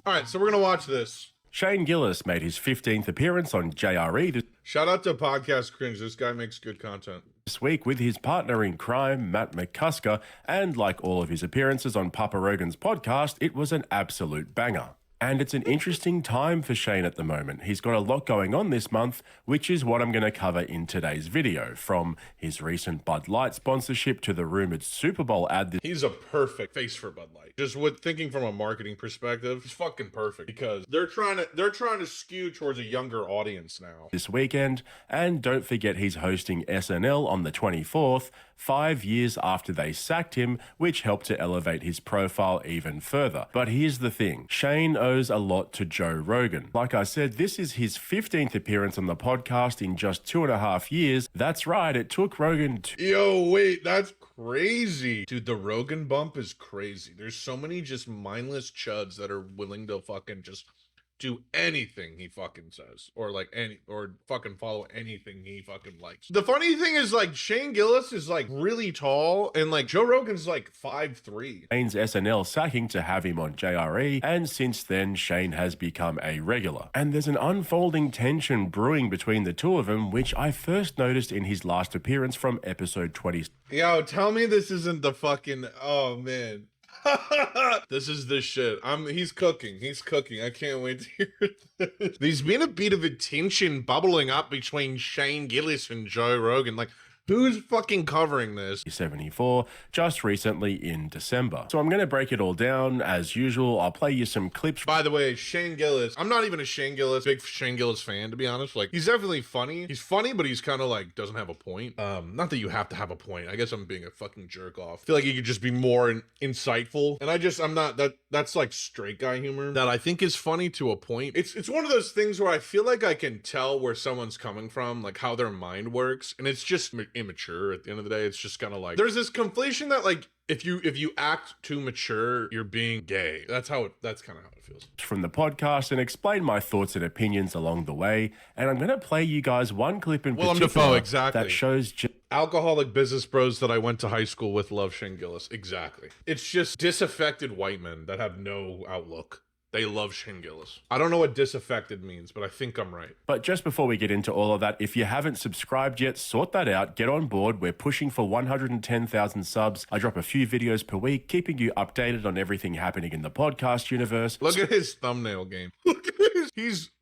Alright, so we're gonna watch this. Shane Gillis made his 15th appearance on JRE Shout out to Podcast Cringe. This guy makes good content. this week with his partner in crime, Matt McCusker, and like all of his appearances on Papa Rogan's podcast, it was an absolute banger. And it's an interesting time for Shane at the moment. He's got a lot going on this month, which is what I'm going to cover in today's video. From his recent Bud Light sponsorship to the rumored Super Bowl ad. He's a perfect face for Bud Light. Just with thinking from a marketing perspective, he's fucking perfect because they're trying to skew towards a younger audience now. This weekend, and don't forget he's hosting SNL on the 24th, 5 years after they sacked him, which helped to elevate his profile even further. But here's the thing, Shane owes a lot to Joe Rogan. Like I said, this is his 15th appearance on the podcast in just 2.5 years. That's right, it took Rogan Yo, wait, that's crazy. Dude, the Rogan bump is crazy. There's so many just mindless chuds that are willing to fucking just do anything he fucking says, or fucking follow anything he fucking likes. The funny thing is, like, Shane Gillis is like really tall, and like Joe Rogan's like 5'3". Shane's SNL sacking to have him on JRE, and since then Shane has become a regular. And there's an unfolding tension brewing between the two of them, which I first noticed in his last appearance from episode 20. Yo, tell me this isn't the fucking, oh man. This is the shit. He's cooking. I can't wait to hear this. There's been a bit of a tension bubbling up between Shane Gillis and Joe Rogan. Like, who's fucking covering this? 74, just recently in December. So I'm going to break it all down. As usual, I'll play you some clips. By the way, Shane Gillis, I'm not even a big Shane Gillis fan, to be honest. Like, he's definitely funny. He's funny, but he's kind of like, doesn't have a point. Not that you have to have a point. I guess I'm being a fucking jerk off. I feel like he could just be more insightful. And I'm not, that's like straight guy humor that I think is funny to a point. It's one of those things where I feel like I can tell where someone's coming from, like how their mind works. And it's just immature at the end of the day. It's just kind of like there's this conflation that like if you act too mature, you're being gay. That's kind of how it feels. From the podcast and explain my thoughts and opinions along the way. And I'm going to play you guys one clip in Willem particular Dafoe, exactly. that shows alcoholic business bros that I went to high school with love Shane Gillis. Exactly. It's just disaffected white men that have no outlook. They love Shane Gillis. I don't know what disaffected means, but I think I'm right. But just before we get into all of that, if you haven't subscribed yet, sort that out. Get on board. We're pushing for 110,000 subs. I drop a few videos per week, keeping you updated on everything happening in the podcast universe. Look at his thumbnail game.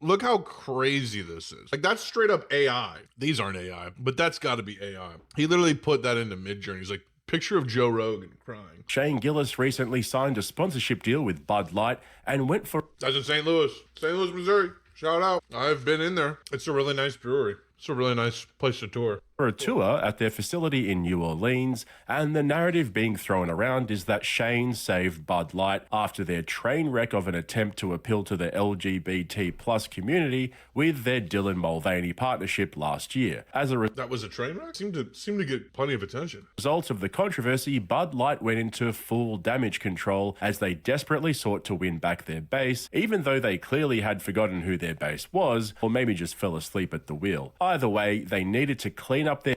Look how crazy this is. Like, that's straight up AI. These aren't AI, but that's got to be AI. He literally put that into Midjourney. He's like, picture of Joe Rogan crying. Shane Gillis recently signed a sponsorship deal with Bud Light and went for... That's in St. Louis, Missouri. Shout out. I've been in there. It's a really nice brewery. It's a really nice place to tour. For a tour at their facility in New Orleans, and the narrative being thrown around is that Shane saved Bud Light after their train wreck of an attempt to appeal to the LGBT plus community with their Dylan Mulvaney partnership last year. That was a train wreck? Seemed to get plenty of attention. Result of the controversy, Bud Light went into full damage control as they desperately sought to win back their base, even though they clearly had forgotten who their base was, or maybe just fell asleep at the wheel. Either way, they needed to clean up their...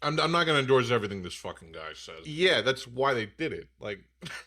I'm not going to endorse everything this fucking guy says. Yeah, that's why they did it. Like,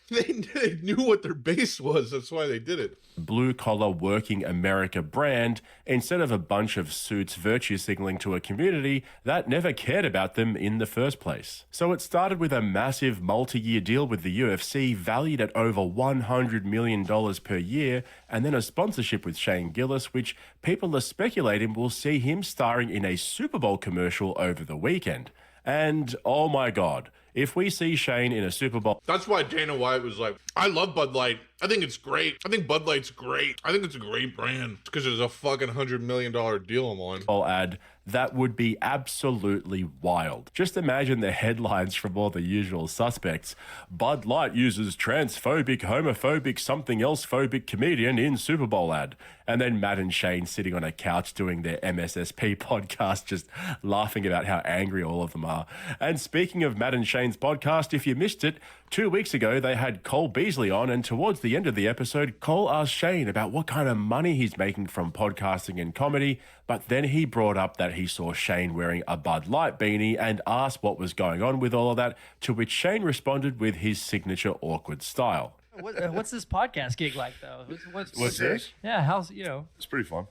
they knew what their base was. That's why they did it. Blue-collar working America brand instead of a bunch of suits virtue signaling to a community that never cared about them in the first place. So it started with a massive multi-year deal with the UFC valued at over $100 million per year, and then a sponsorship with Shane Gillis, which people are speculating will see him starring in a Super Bowl commercial over the weekend. And oh my God, if we see Shane in a Super Bowl... That's why Dana White was like, I love Bud Light. I think it's great. I think Bud Light's great. I think it's a great brand because there's a fucking $100 million deal I'm on. Ad that would be absolutely wild. Just imagine the headlines from all the usual suspects. Bud Light uses transphobic, homophobic, something else phobic comedian in Super Bowl ad. And then Matt and Shane sitting on a couch doing their MSSP podcast, just laughing about how angry all of them are. And speaking of Matt and Shane's podcast, if you missed it, 2 weeks ago they had Cole Beasley on, and towards the end of the episode, Cole asked Shane about what kind of money he's making from podcasting and comedy, but then he brought up that he saw Shane wearing a Bud Light beanie and asked what was going on with all of that, to which Shane responded with his signature awkward style. What's this podcast gig like though? What's this? Yeah, how's It's pretty fun.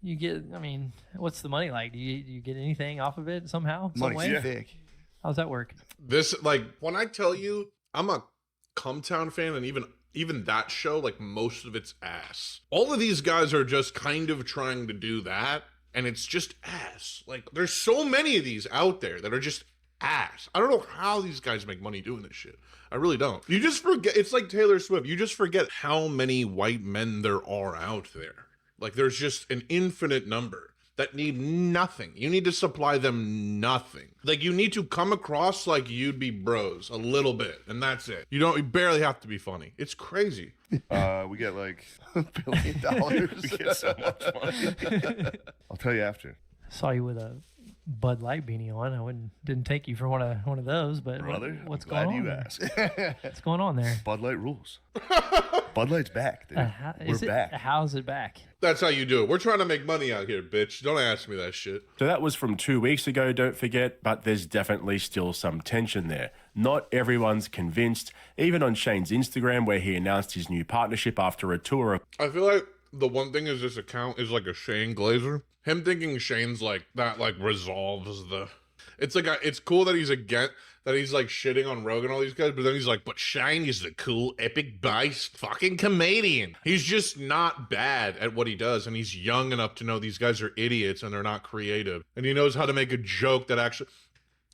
you get? I mean, what's the money like? Do you get anything off of it somehow? Some Money's way? thick. How's that work? This, like, when I tell you I'm a Cumtown fan, and even that show, like, most of it's ass. All of these guys are just kind of trying to do that, and it's just ass. Like, there's so many of these out there that are just ass. I don't know how these guys make money doing this shit. I really don't. You just forget. It's like Taylor Swift. You just forget how many white men there are out there. Like, there's just an infinite number that need nothing. You need to supply them nothing. Like, you need to come across like you'd be bros a little bit, and that's it. You barely have to be funny. It's crazy. We get like $1 billion. we get so much money. I'll tell you after. Saw you with a Bud Light beanie on. I didn't take you for one of those, but Brother, what's I'm going glad on? you there? asked. What's going on there? Bud Light rules. Bud Light's back, dude. We're back. How's it back? That's how you do it. We're trying to make money out here, bitch. Don't ask me that shit. So that was from 2 weeks ago, don't forget, but there's definitely still some tension there. Not everyone's convinced, even on Shane's Instagram, where he announced his new partnership after a tour of I feel like the one thing is this account is like a Shane Glazer. Him thinking Shane's like that, like, resolves the. It's like it's cool that he's like shitting on Rogan, all these guys, but then he's like, but Shane is the cool, epic bass fucking comedian. He's just not bad at what he does, and he's young enough to know these guys are idiots and they're not creative, and he knows how to make a joke that actually.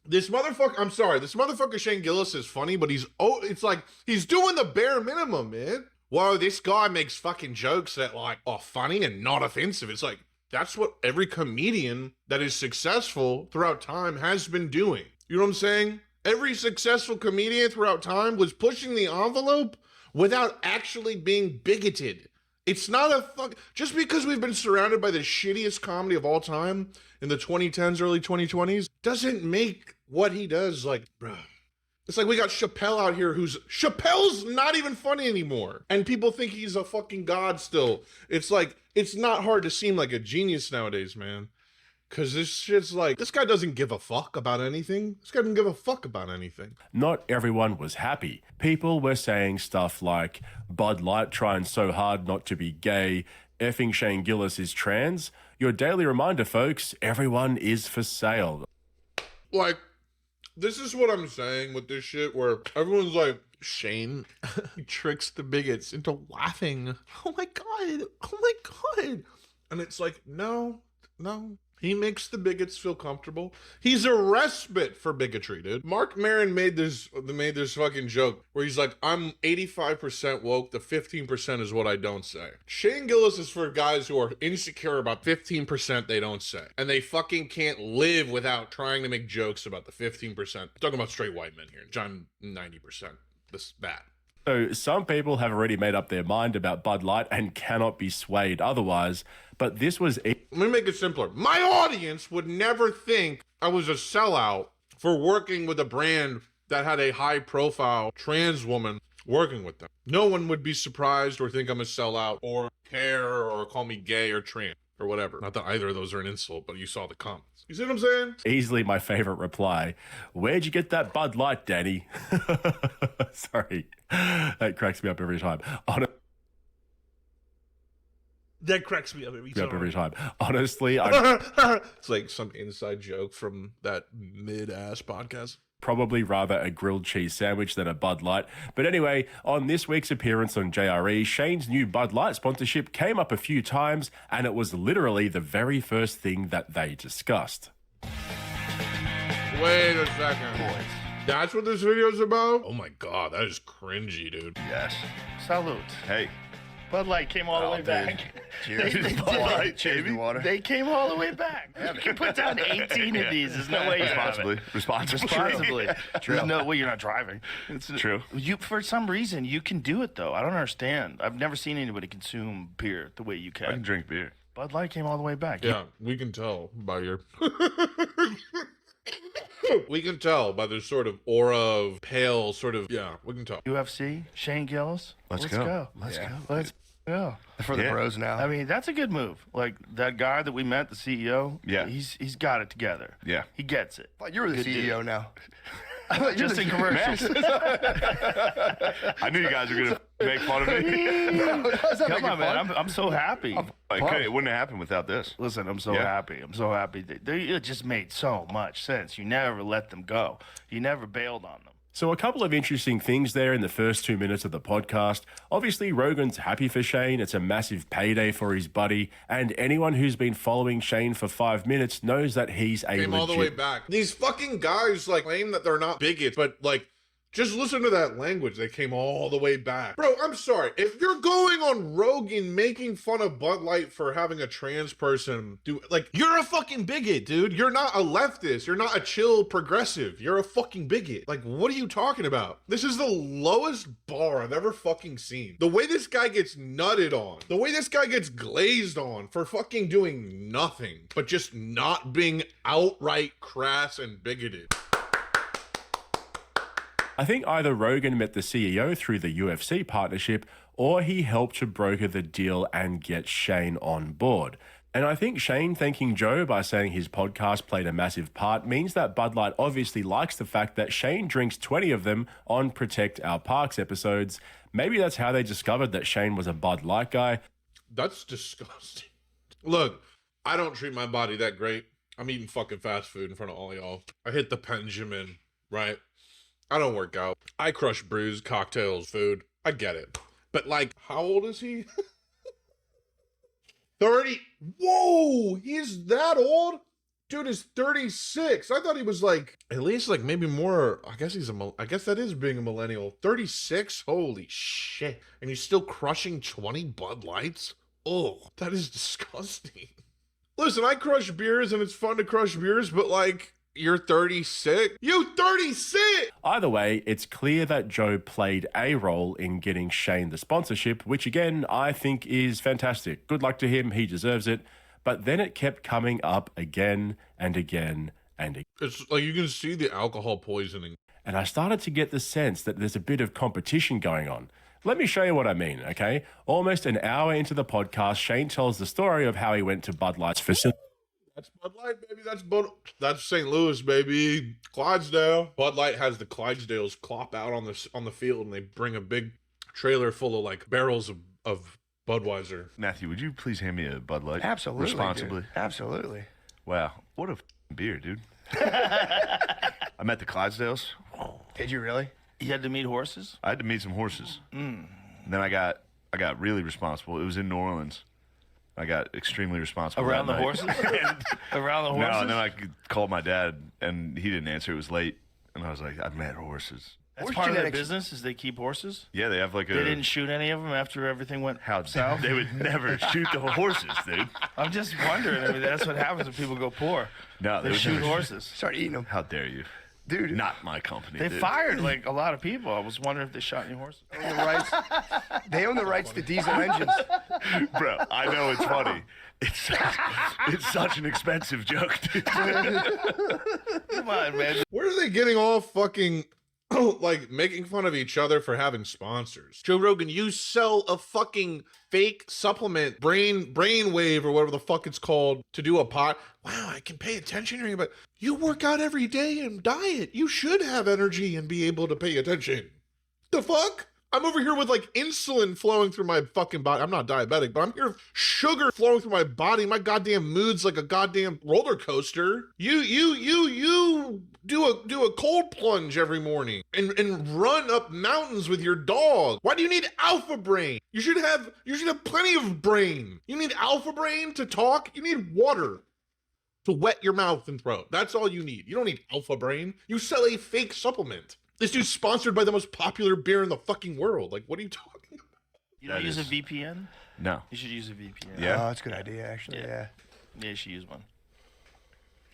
This motherfucker Shane Gillis is funny, but it's like he's doing the bare minimum, man. Whoa, this guy makes fucking jokes that like are funny and not offensive. It's like, that's what every comedian that is successful throughout time has been doing. You know what I'm saying? Every successful comedian throughout time was pushing the envelope without actually being bigoted. It's not just because we've been surrounded by the shittiest comedy of all time in the 2010s, early 2020s, doesn't make what he does like, bruh. It's like we got Chappelle out here Chappelle's not even funny anymore. And people think he's a fucking god still. It's like, it's not hard to seem like a genius nowadays, man. Cause this shit's like, this guy doesn't give a fuck about anything. This guy doesn't give a fuck about anything. Not everyone was happy. People were saying stuff like, Bud Light trying so hard not to be gay, effing Shane Gillis is trans. Your daily reminder, folks, everyone is for sale. Like, this is what I'm saying with this shit where everyone's like, Shane, he tricks the bigots into laughing. Oh my God. Oh my God. And it's like, no. He makes the bigots feel comfortable. He's a respite for bigotry, dude. Mark Maron made this fucking joke where he's like, I'm 85% woke, the 15% is what I don't say. Shane Gillis is for guys who are insecure about 15% they don't say. And they fucking can't live without trying to make jokes about the 15%. I'm talking about straight white men here. John, 90%. That. So some people have already made up their mind about Bud Light and cannot be swayed otherwise, but this was... Let me make it simpler. My audience would never think I was a sellout for working with a brand that had a high-profile trans woman working with them. No one would be surprised or think I'm a sellout or care or call me gay or trans or whatever. Not that either of those are an insult, but you saw the comments. You see what I'm saying? Easily my favorite reply. Where'd you get that Bud Light, Danny? Sorry. That cracks me up every time. That cracks me up every time. Honestly, I'd It's like some inside joke from that mid-ass podcast. probably rather a grilled cheese sandwich than a Bud Light. But anyway, on this week's appearance on JRE, Shane's new Bud Light sponsorship came up a few times, and it was literally the very first thing that they discussed. Wait a second. Boys. That's what this video's about? Oh my God, that is cringy, dude. Yes. Salute. Hey. Bud Light came all the way back. Cheers. Bud Light, Cheers, baby. water. They came all the way back. You can put down 18 of these. There's no way you have it. Responsibly. There's no way you're not driving. It's true. You, for some reason, you can do it though. I don't understand. I've never seen anybody consume beer the way you I can can. drink beer. Bud Light came all the way back. Yeah, we can tell by your... We can tell by the sort of aura of pale sort of... Yeah, we can tell. UFC, Shane Gillis. Let's go. go. Let's Yeah. go. Let's go. For the Yeah. bros now. I mean, that's a good move. Like that guy that we met, the CEO. Yeah. He's got it together. Yeah. He gets it. Thought you were the Good CEO dude. now. Just in commercials. I knew you guys were going to Make fun of me. Come on, man. I'm so happy. It wouldn't have happened without this. Listen, I'm so Yeah. happy. I'm so happy. It just made so much sense. You never let them go. You never bailed on them. So a couple of interesting things there in the first 2 minutes of the podcast. Obviously, Rogan's happy for Shane. It's a massive payday for his buddy. And anyone who's been following Shane for 5 minutes knows that he's a Came all the way back. These fucking guys like claim that they're not bigots, but like, just listen to that language. They came all the way back. Bro, I'm sorry. If you're going on Rogan making fun of Bud Light for having a trans person do, like, you're a fucking bigot, dude. You're not a leftist. You're not a chill progressive. You're a fucking bigot. Like, what are you talking about? This is the lowest bar I've ever fucking seen. The way this guy gets nutted on, the way this guy gets glazed on for fucking doing nothing, but just not being outright crass and bigoted. I think either Rogan met the CEO through the UFC partnership or he helped to broker the deal and get Shane on board. And I think Shane thanking Joe by saying his podcast played a massive part means that Bud Light obviously likes the fact that Shane drinks 20 of them on Protect Our Parks episodes. Maybe that's how they discovered that Shane was a Bud Light guy. That's disgusting. Look, I don't treat my body that great. I'm eating fucking fast food in front of all y'all. I hit the Benjamin, right? I don't work out. I crush brews, cocktails, food. I get it. But like, how old is he? 30. Whoa, he's that old? Dude is 36. I thought he was like, at least like maybe more. I guess I guess that is being a millennial. 36? Holy shit. And he's still crushing 20 Bud Lights? Oh, that is disgusting. Listen, I crush beers and it's fun to crush beers, but like, you're 36? You 36? Either way, it's clear that Joe played a role in getting Shane the sponsorship, which again, I think is fantastic. Good luck to him. He deserves it. But then it kept coming up again and again and again. It's like you can see the alcohol poisoning. And I started to get the sense that there's a bit of competition going on. Let me show you what I mean, okay? Almost an hour into the podcast, Shane tells the story of how he went to Bud Light's facility. That's Bud Light, baby. That's St. Louis, baby. Clydesdale. Bud Light has the Clydesdales clop out on the field, and they bring a big trailer full of like barrels of Budweiser. Matthew, would you please hand me a Bud Light? Absolutely. Responsibly. Dude. Absolutely. Wow. What a beer, dude. I met the Clydesdales. Did you really? You had to meet horses? I had to meet some horses. And then I got really responsible. It was in New Orleans. I got extremely responsible. Around the that night. horses? Around the horses? No, and then I called my dad, and he didn't answer. It was late. And I was like, I've met horses. That's Horse part of their genetics- business is they keep horses? Yeah, they have like a... They didn't shoot any of them after everything went south? They would never shoot the horses, dude. I'm just wondering. I mean, that's what happens when people go poor. No, They would shoot never horses. Start eating them. How dare you? Dude. Not my company, They dude. fired like a lot of people. I was wondering if they shot any horses. They own the rights. They own the rights to diesel engines. Bro, I know it's funny. It's such an expensive joke, dude. Come on, man. Where are they getting all fucking like making fun of each other for having sponsors? Joe Rogan, you sell a fucking fake supplement, brainwave or whatever the fuck it's called, to do a pot. Wow, I can pay attention here, but you work out every day and diet. You should have energy and be able to pay attention. The fuck? I'm over here with like insulin flowing through my fucking body. I'm not diabetic, but I'm here with sugar flowing through my body. My goddamn mood's like a goddamn roller coaster. You do a cold plunge every morning and run up mountains with your dog. Why do you need alpha brain? You should have plenty of brain. You need alpha brain to talk. You need water to wet your mouth and throat. That's all you need. You don't need alpha brain. You sell a fake supplement. This dude's sponsored by the most popular beer in the fucking world. Like, what are you talking about? You don't That use a is- VPN? No. You should use a VPN. Yeah. Oh, that's a good idea, actually. Yeah. Yeah, you should use one.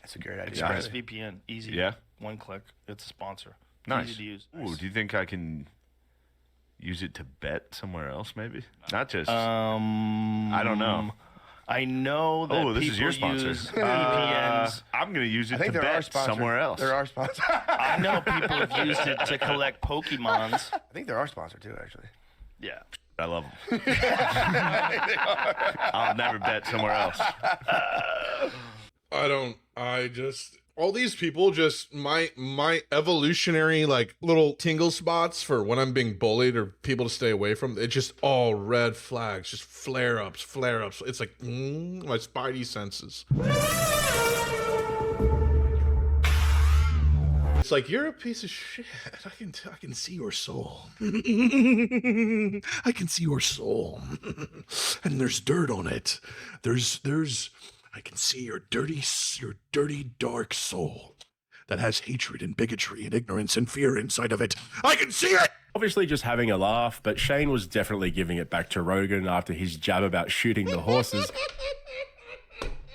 That's a great idea. Express VPN. Easy. Yeah. One click. It's a sponsor. It's Nice. easy to use. Ooh, do you think I can use it to bet somewhere else, maybe? Not just... I don't know. I know that Oh, this people is your sponsor. use VPNs. I'm going to use I it think to there are bet sponsors. somewhere else. There are sponsors. I know people have used it to collect Pokemons. I think there are sponsors too, actually. Yeah. I love them. I'll never bet somewhere else. I all these people just my evolutionary like little tingle spots for when I'm being bullied or people to stay away from. It's just all red flags, just flare ups. It's like my spidey senses. It's like, you're a piece of shit. I can see your soul. I can see your soul. And there's dirt on it. I can see your dirty, dark soul that has hatred and bigotry and ignorance and fear inside of it. I can see it! Obviously just having a laugh, but Shane was definitely giving it back to Rogan after his jab about shooting the horses.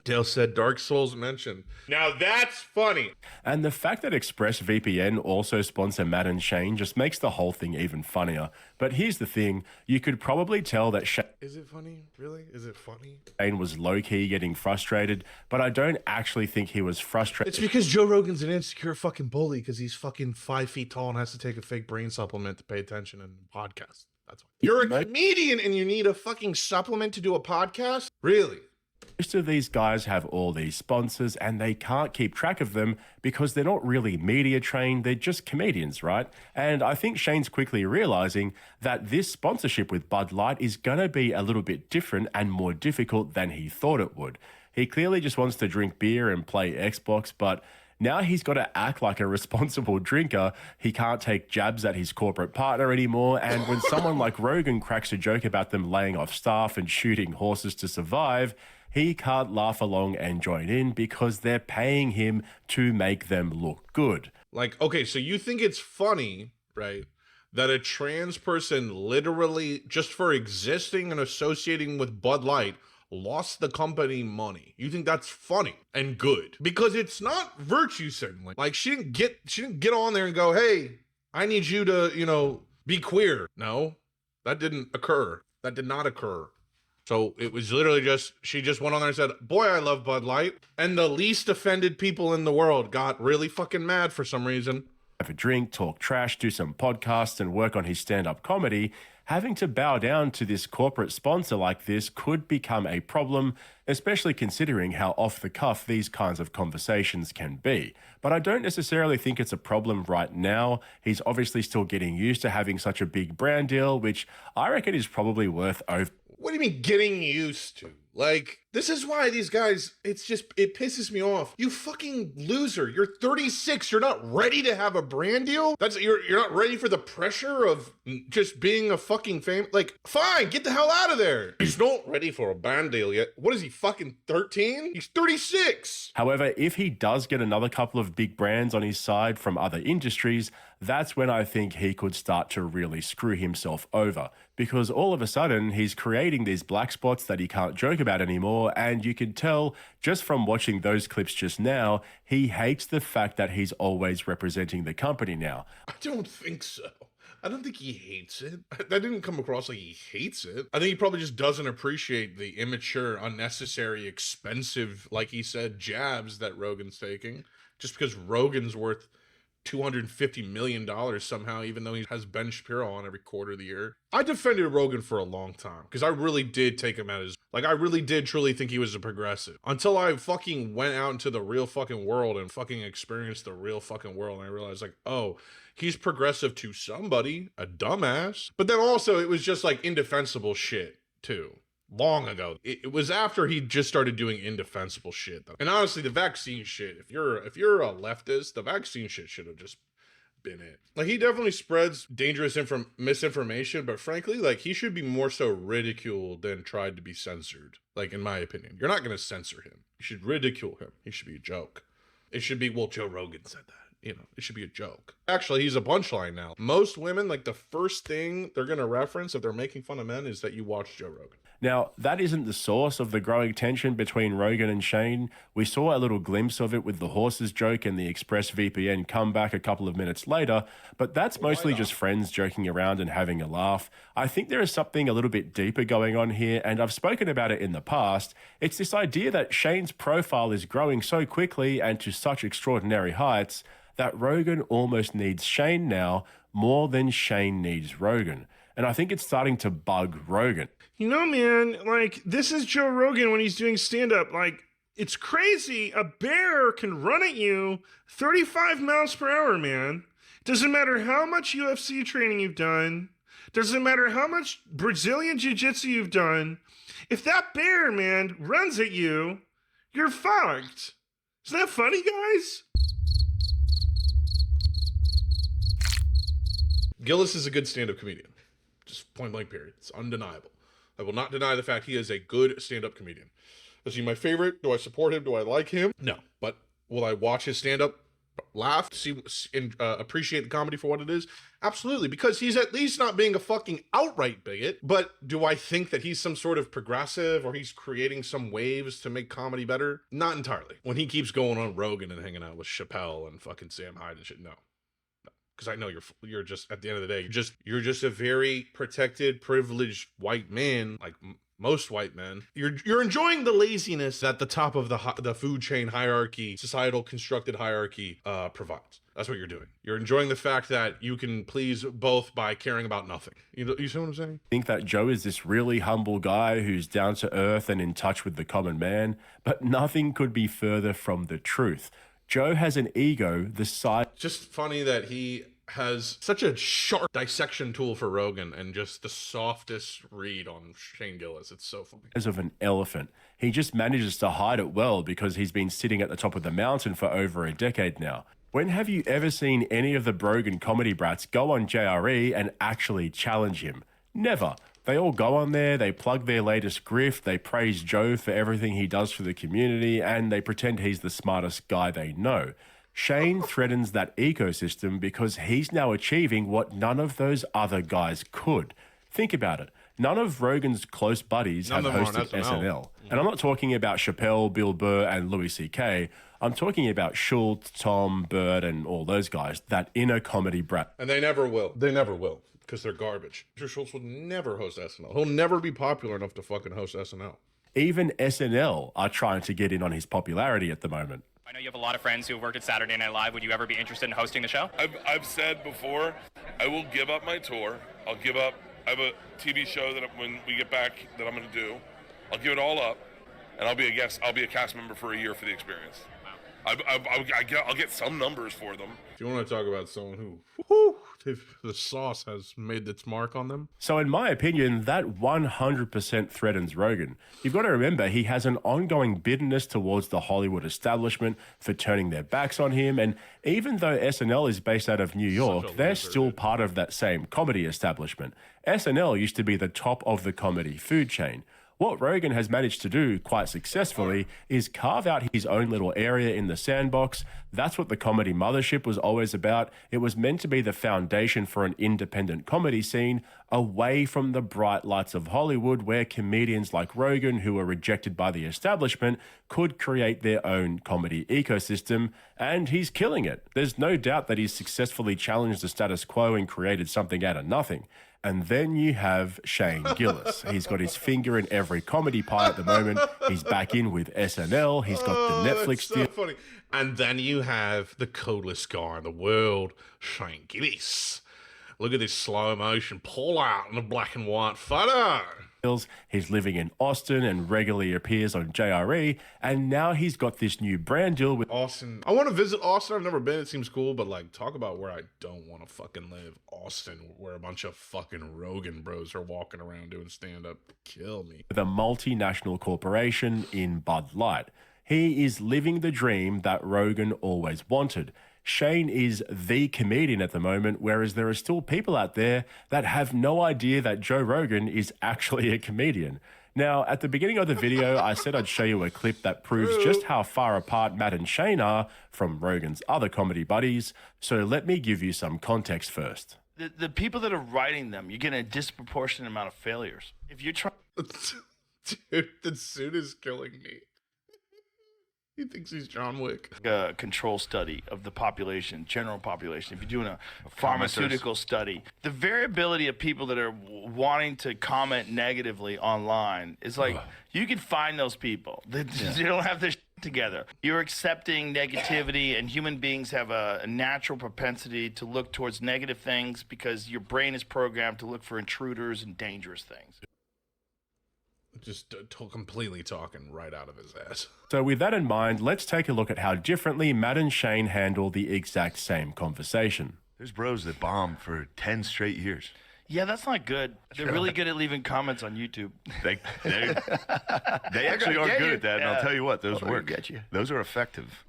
Dale said Dark Souls mentioned. Now that's funny. And the fact that ExpressVPN also sponsor Matt and Shane just makes the whole thing even funnier. But here's the thing, you could probably tell that Is it funny? Really? Is it funny? Shane was low-key getting frustrated, but I don't actually think he was frustrated. It's because Joe Rogan's an insecure fucking bully because he's fucking 5 feet tall and has to take a fake brain supplement to pay attention in podcasts. That's why. You're a comedian and you need a fucking supplement to do a podcast? Really? Most of these guys have all these sponsors and they can't keep track of them because they're not really media trained, they're just comedians, right? And I think Shane's quickly realizing that this sponsorship with Bud Light is gonna be a little bit different and more difficult than he thought it would. He clearly just wants to drink beer and play Xbox, but now he's got to act like a responsible drinker. He can't take jabs at his corporate partner anymore. And when someone like Rogan cracks a joke about them laying off staff and shooting horses to survive, he can't laugh along and join in because they're paying him to make them look good. Like, okay, so you think it's funny, right, that a trans person literally, just for existing and associating with Bud Light, lost the company money. You think that's funny and good? Because it's not virtue signaling. Like, she didn't get on there and go, hey, I need you to, be queer. No, that didn't occur. That did not occur. So it was literally she just went on there and said, boy, I love Bud Light. And the least offended people in the world got really fucking mad for some reason. Have a drink, talk trash, do some podcasts, and work on his stand-up comedy. Having to bow down to this corporate sponsor like this could become a problem, especially considering how off the cuff these kinds of conversations can be. But I don't necessarily think it's a problem right now. He's obviously still getting used to having such a big brand deal, which I reckon is probably worth over. What do you mean getting used to? Like, this is why these guys, it pisses me off. You fucking loser. You're 36. You're not ready to have a brand deal? You're not ready for the pressure of just being a fucking like, fine, get the hell out of there. He's not ready for a brand deal yet. What is he, fucking 13? He's 36. However, if he does get another couple of big brands on his side from other industries, that's when I think he could start to really screw himself over. Because all of a sudden, he's creating these black spots that he can't joke about anymore, and you can tell just from watching those clips just now, he hates the fact that he's always representing the company now. I don't think so. I don't think he hates it. That didn't come across like he hates it. I think he probably just doesn't appreciate the immature, unnecessary, expensive, like he said, jabs that Rogan's taking. Just because Rogan's worth $250 million somehow, even though he has Ben Shapiro on every quarter of the year. I defended Rogan for a long time because I really did take him at his, I really did truly think he was a progressive until I fucking went out into the real fucking world and fucking experienced the real fucking world. And I realized like, oh, he's progressive to somebody, a dumbass. But then also it was just like indefensible shit too. Long ago. It was after he just started doing indefensible shit though. And honestly, the vaccine shit, if you're a leftist, the vaccine shit should have just been it. Like, he definitely spreads dangerous misinformation, but frankly, like, he should be more so ridiculed than tried to be censored. Like, in my opinion, you're not going to censor him. You should ridicule him. He should be a joke. It should be, well, Joe Rogan said that. It should be a joke. Actually, he's a punchline now. Most women, like, the first thing they're going to reference if they're making fun of men is that you watch Joe Rogan. Now, that isn't the source of the growing tension between Rogan and Shane. We saw a little glimpse of it with the horses joke and the ExpressVPN comeback a couple of minutes later, but that's mostly just friends joking around and having a laugh. I think there is something a little bit deeper going on here, and I've spoken about it in the past. It's this idea that Shane's profile is growing so quickly and to such extraordinary heights that Rogan almost needs Shane now more than Shane needs Rogan. And I think it's starting to bug Rogan. Man, like, this is Joe Rogan when he's doing stand-up. Like, It's crazy. A bear can run at you 35 miles per hour, man. Doesn't matter how much UFC training you've done. Doesn't matter how much Brazilian jiu-jitsu you've done. If that bear, man, runs at you, you're fucked. Isn't that funny, guys? Gillis is a good stand-up comedian. Just point blank period. It's undeniable. I will not deny the fact he is a good stand-up comedian. Is he my favorite? Do I support him? Do I like him? No. But will I watch his stand-up, laugh, appreciate the comedy for what it is? Absolutely, because he's at least not being a fucking outright bigot. But do I think that he's some sort of progressive or he's creating some waves to make comedy better? Not entirely. When he keeps going on Rogan and hanging out with Chappelle and fucking Sam Hyde and shit, no. Because I know you're just, at the end of the day, you're just a very protected, privileged white man, like most white men. You're enjoying the laziness at the top of the food chain hierarchy, societal constructed hierarchy provides. That's what you're doing. You're enjoying the fact that you can please both by caring about nothing. You see what I'm saying? I think that Joe is this really humble guy who's down to earth and in touch with the common man, but nothing could be further from the truth. Joe has an ego the size... Just funny that he has such a sharp dissection tool for Rogan and just the softest read on Shane Gillis. It's so funny. ...as of an elephant. He just manages to hide it well because he's been sitting at the top of the mountain for over a decade now. When have you ever seen any of the Brogan comedy brats go on JRE and actually challenge him? Never. They all go on there, they plug their latest grift, they praise Joe for everything he does for the community, and they pretend he's the smartest guy they know. Shane threatens that ecosystem because he's now achieving what none of those other guys could. Think about it. None of Rogan's close buddies have hosted SNL. And I'm not talking about Chappelle, Bill Burr, and Louis C.K. I'm talking about Schultz, Tom, Bird, and all those guys, that inner comedy brat. And they never will. They never will. Because they're garbage. Mr. Schultz will never host SNL. He'll never be popular enough to fucking host SNL. Even SNL are trying to get in on his popularity at the moment. I know you have a lot of friends who have worked at Saturday Night Live. Would you ever be interested in hosting the show? I've said before, I will give up my tour. I have a TV show that when we get back that I'm going to do. I'll give it all up, and I'll be a guest. I'll be a cast member for a year for the experience. I'll get some numbers for them. If you want to talk about someone who, the sauce has made its mark on them. So in my opinion, that 100% threatens Rogan. You've got to remember, he has an ongoing bitterness towards the Hollywood establishment for turning their backs on him. And even though SNL is based out of New York, they're still part of that same comedy establishment. SNL used to be the top of the comedy food chain. What Rogan has managed to do quite successfully is carve out his own little area in the sandbox. That's what the comedy mothership was always about. It was meant to be the foundation for an independent comedy scene away from the bright lights of Hollywood, where comedians like Rogan, who were rejected by the establishment, could create their own comedy ecosystem, and he's killing it. There's no doubt that he's successfully challenged the status quo and created something out of nothing. And then you have Shane Gillis. He's got his finger in every comedy pie at the moment. He's back in with SNL. He's got the Netflix deal. So funny. And then you have the coolest guy in the world, Shane Gillis. Look at this slow motion pull out in a black and white photo. He's living in Austin and regularly appears on JRE, and now he's got this new brand deal with Austin. I want to visit Austin. I've never been. It seems cool, but like, talk about where I don't want to fucking live. Austin, where a bunch of fucking Rogan bros are walking around doing stand-up. Kill me. With a multinational corporation in Bud Light. He is living the dream that Rogan always wanted. Shane is the comedian at the moment, whereas there are still people out there that have no idea that Joe Rogan is actually a comedian. Now, at the beginning of the video, I said I'd show you a clip that proves just how far apart Matt and Shane are from Rogan's other comedy buddies, so let me give you some context first. The people that are writing them, you're getting a disproportionate amount of failures. If you're trying... Dude, the suit is killing me. He thinks he's John Wick. A control study of the population, general population. If you're doing a pharmaceutical study, the variability of people that are wanting to comment negatively online is like, you can find those people. They don't have their shit together. You're accepting negativity, and human beings have a natural propensity to look towards negative things because your brain is programmed to look for intruders and dangerous things. just completely talking right out of his ass. So with that in mind, let's take a look at how differently Matt and Shane handle the exact same conversation. There's bros that bomb for 10 straight years. Yeah, that's not good. They're really good at leaving comments on YouTube. They actually are good at that, and I'll tell you what, those work. Get you. Those are effective.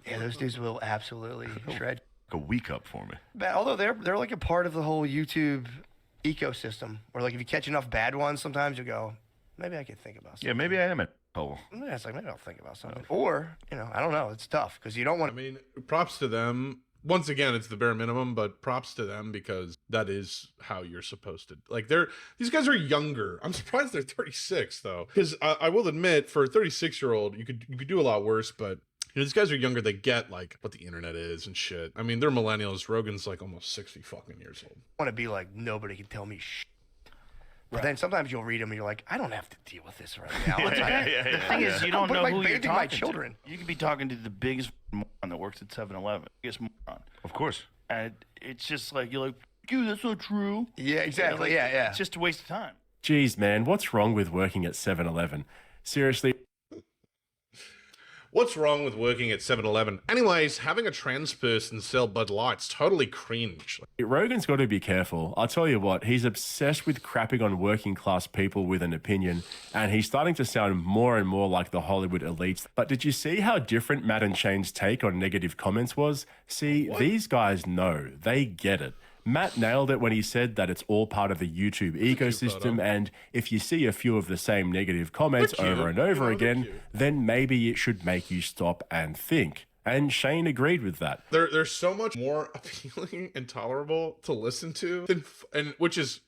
Yeah, those dudes will absolutely shred. A week up for me. But although they're like a part of the whole YouTube ecosystem, or like if you catch enough bad ones, sometimes you go, maybe I could think about something. Yeah, maybe I am a hole. Yeah, it's like maybe I'll think about something. Or I don't know. It's tough because you don't want. I mean, props to them. Once again, it's the bare minimum, but props to them because that is how you're supposed to. Like, these guys are younger. I'm surprised they're 36 though, because I will admit, for a 36-year-old, you could do a lot worse, but. These guys are younger. They get like what the internet is and shit. I mean, they're millennials. Rogan's like almost 60 fucking years old. I want to be like, nobody can tell me shit. But then sometimes you'll read them and you're like, I don't have to deal with this right now. The thing is, you don't know who you're talking my children. to. You could be talking to the biggest moron that works at 7-Eleven. Biggest moron. Of course. And it's just like, you're like, dude, that's not true. Yeah, exactly. Yeah. It's just a waste of time. Geez, man, what's wrong with working at 7-Eleven? Seriously. What's wrong with working at 7-Eleven? Anyways, having a trans person sell Bud Light's totally cringe. Rogan's got to be careful. I'll tell you what, he's obsessed with crapping on working class people with an opinion, and he's starting to sound more and more like the Hollywood elites. But did you see how different Matt and Shane's take on negative comments was? See, these guys know. They get it. Matt nailed it when he said that it's all part of the YouTube ecosystem, and if you see a few of the same negative comments over and over again, then maybe it should make you stop and think. And Shane agreed with that. They're so much more appealing and tolerable to listen to, and which is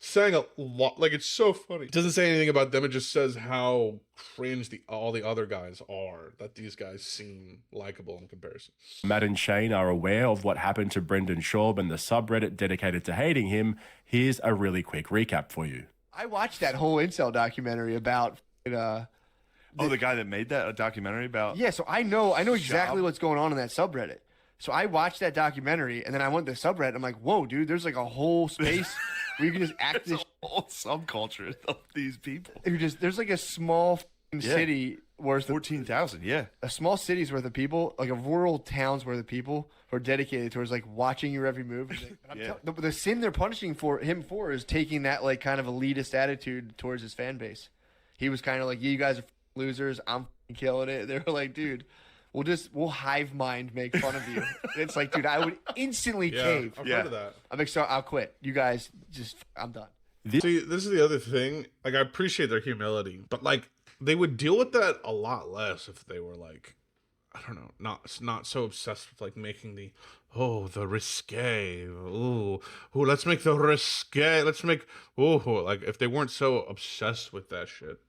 saying a lot. Like, it's so funny. It doesn't say anything about them. It just says how cringe all the other guys are, that these guys seem likable in comparison. Matt and Shane are aware of what happened to Brendan Schaub and the subreddit dedicated to hating him. Here's a really quick recap for you. I watched that whole incel documentary about the guy that made that, a documentary about. Yeah, so I know exactly what's going on in that subreddit. So I watched that documentary and then I went to the subreddit. I'm like, whoa, dude, there's like a whole space where you can just act this whole subculture of these people. There's like a small city worth 14,000, a small city's worth of people, like a rural town's worth of people who are dedicated towards like watching your every move. The sin they're punishing him for is taking that like kind of elitist attitude towards his fan base. He was kind of like, yeah, you guys are losers, I'm killing it. They were like, dude, we'll hive mind make fun of you. It's like, dude, I would instantly cave. I've heard of that. I'm like, so I'll quit. You guys I'm done. See, this is the other thing. Like, I appreciate their humility, but like, they would deal with that a lot less if they were like, I don't know, not so obsessed with like making the risque. Ooh, let's make the risque. Let's make like if they weren't so obsessed with that shit.